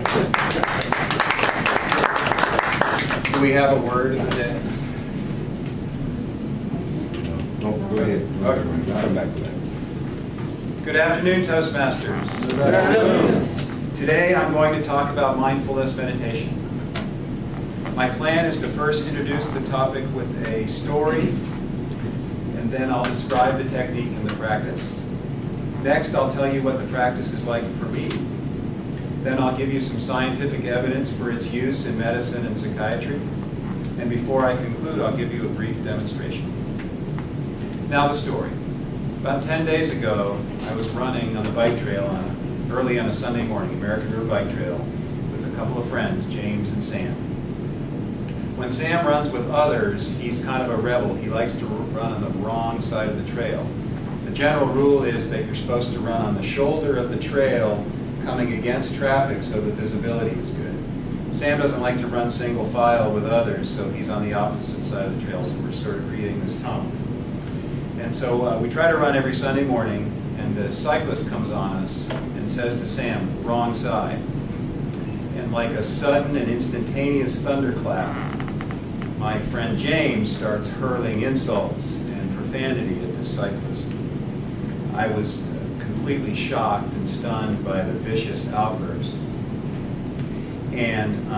Do we have a word of the day? No, go ahead. Okay. I'll come back to that. Good afternoon, Toastmasters. Good afternoon. Today I'm going to talk about mindfulness meditation. My plan is to first introduce the topic with a story, and then I'll describe the technique and the practice. Next, I'll tell you what the practice is like for me. Then I'll give you some scientific evidence for its use in medicine and psychiatry. And before I conclude, I'll give you a brief demonstration. Now the story. About 10 days ago, I was running on the bike trail early on a Sunday morning, American River Bike Trail, with a couple of friends, James and Sam. When Sam runs with others, he's kind of a rebel. He likes to run on the wrong side of the trail. The general rule is that you're supposed to run on the shoulder of the trail coming against traffic so the visibility is good. Sam doesn't like to run single file with others, so he's on the opposite side of the trail, so we're sort of creating this tunnel. And so we try to run every Sunday morning, and the cyclist comes on us and says to Sam, wrong side. And like a sudden and instantaneous thunderclap, my friend James starts hurling insults and profanity at this cyclist. I was completely shocked and stunned by the vicious outburst. And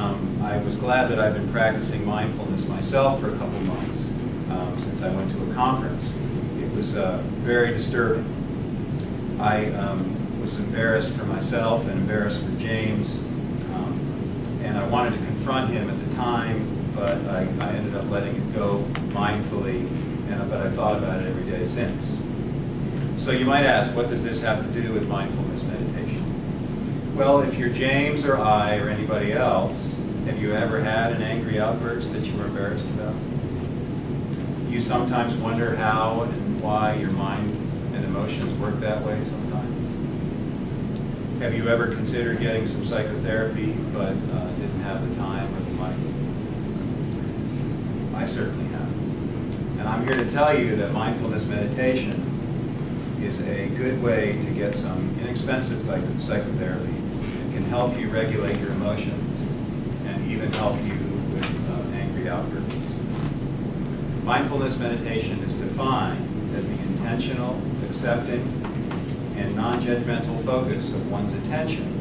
I was glad that I've been practicing mindfulness myself for a couple months since I went to a conference. It was very disturbing. I was embarrassed for myself and embarrassed for James, and I wanted to confront him at the time, but I ended up letting it go mindfully, but I thought about it every day since. So you might ask, what does this have to do with mindfulness meditation? Well, if you're James or I or anybody else, have you ever had an angry outburst that you were embarrassed about? You sometimes wonder how and why your mind and emotions work that way sometimes. Have you ever considered getting some psychotherapy but didn't have the time or the money? I certainly have. And I'm here to tell you that mindfulness meditation is a good way to get some inexpensive psychotherapy. It can help you regulate your emotions and even help you with angry outbursts. Mindfulness meditation is defined as the intentional, accepting, and non-judgmental focus of one's attention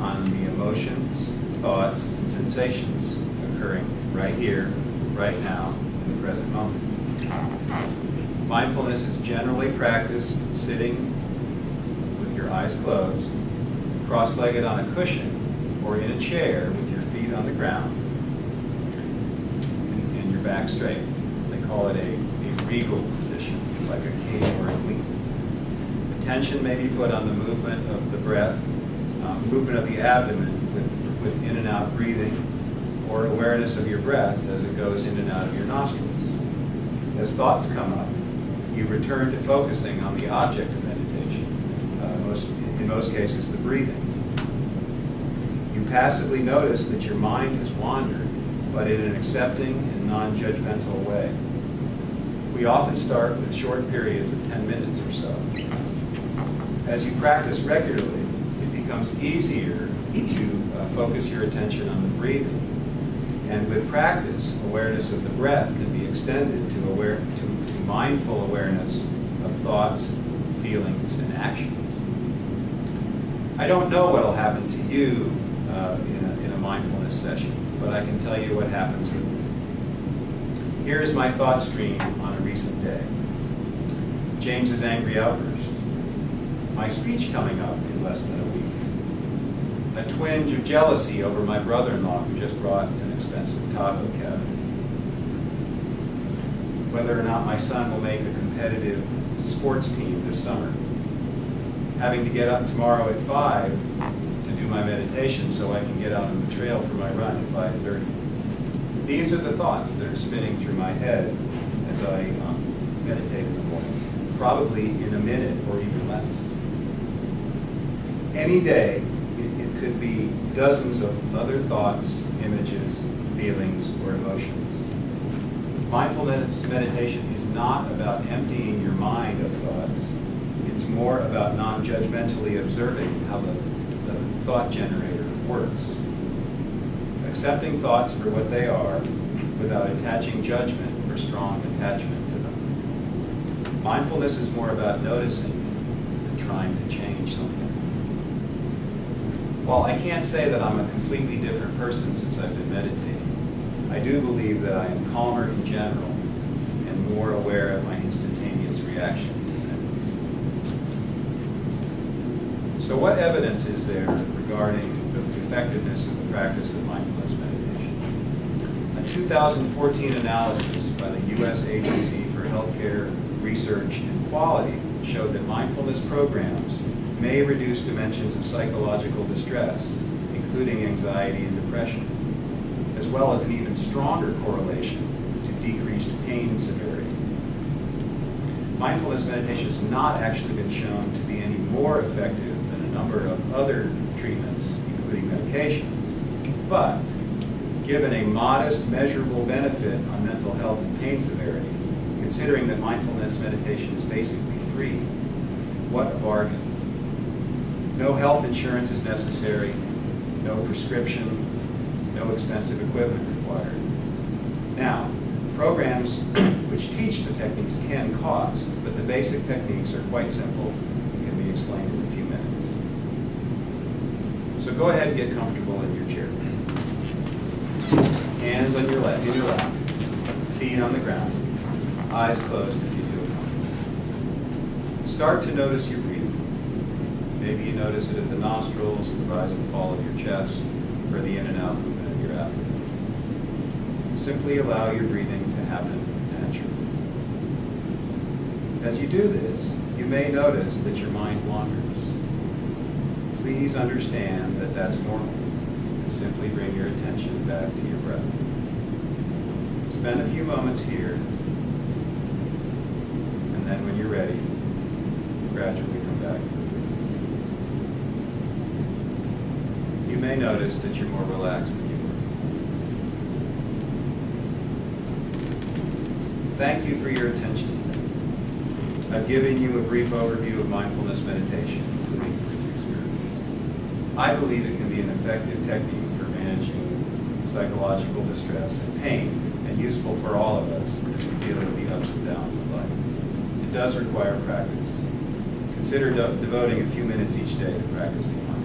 on the emotions, thoughts, and sensations occurring right here, right now, in the present moment. Mindfulness is generally practiced sitting with your eyes closed, cross-legged on a cushion, or in a chair with your feet on the ground and your back straight. They call it a regal position, like a king or a queen. Attention may be put on the movement of the breath, movement of the abdomen with in and out breathing, or awareness of your breath as it goes in and out of your nostrils. As thoughts come up, you return to focusing on the object of meditation, in most cases the breathing. You passively notice that your mind has wandered, but in an accepting and non-judgmental way. We often start with short periods of 10 minutes or so. As you practice regularly, it becomes easier to focus your attention on the breathing. And with practice, awareness of the breath can be extended to mindful awareness of thoughts, feelings, and actions. I don't know what will happen to you in a mindfulness session, but I can tell you what happens with me. Here is my thought stream on a recent day. James's angry outburst. My speech coming up in less than a week. A twinge of jealousy over my brother-in-law who just brought an expensive Tahoe cabinet. Whether or not my son will make a competitive sports team this summer. Having to get up tomorrow at 5 to do my meditation so I can get out on the trail for my run at 5:30. These are the thoughts that are spinning through my head as I meditate in the morning, probably in a minute or even less. Any day, it could be dozens of other thoughts, images, feelings, or emotions. Mindfulness meditation is not about emptying your mind of thoughts. It's more about non-judgmentally observing how the thought generator works. Accepting thoughts for what they are without attaching judgment or strong attachment to them. Mindfulness is more about noticing than trying to change something. While I can't say that I'm a completely different person since I've been meditating, I do believe that I am calmer in general and more aware of my instantaneous reaction to things. So what evidence is there regarding the effectiveness of the practice of mindfulness meditation? A 2014 analysis by the U.S. Agency for Healthcare Research and Quality showed that mindfulness programs may reduce dimensions of psychological distress, including anxiety and depression, as well as an even stronger correlation to decreased pain severity. Mindfulness meditation has not actually been shown to be any more effective than a number of other treatments, including medications, but given a modest, measurable benefit on mental health and pain severity, considering that mindfulness meditation is basically free, what a bargain. No health insurance is necessary, no prescription, no expensive equipment required. Now, programs which teach the techniques can cost, but the basic techniques are quite simple and can be explained in a few minutes. So go ahead and get comfortable in your chair. Hands on your lap, in your lap, feet on the ground, eyes closed if you feel comfortable. Start to notice your breathing. Maybe you notice it at the nostrils, the rise and fall of your chest, or the in and out movement of your abdomen. Simply allow your breathing to happen naturally. As you do this, you may notice that your mind wanders. Please understand that that's normal, and simply bring your attention back to your breath. Spend a few moments here, and then when you're ready, gradually come back to the breathing. You may notice that you're more relaxed than you were before. Thank you for your attention today. I've given you a brief overview of mindfulness meditation, including a brief experience. I believe it can be an effective technique for managing psychological distress and pain, and useful for all of us as we deal with the ups and downs of life. It does require practice. Consider devoting a few minutes each day to practicing mindfulness.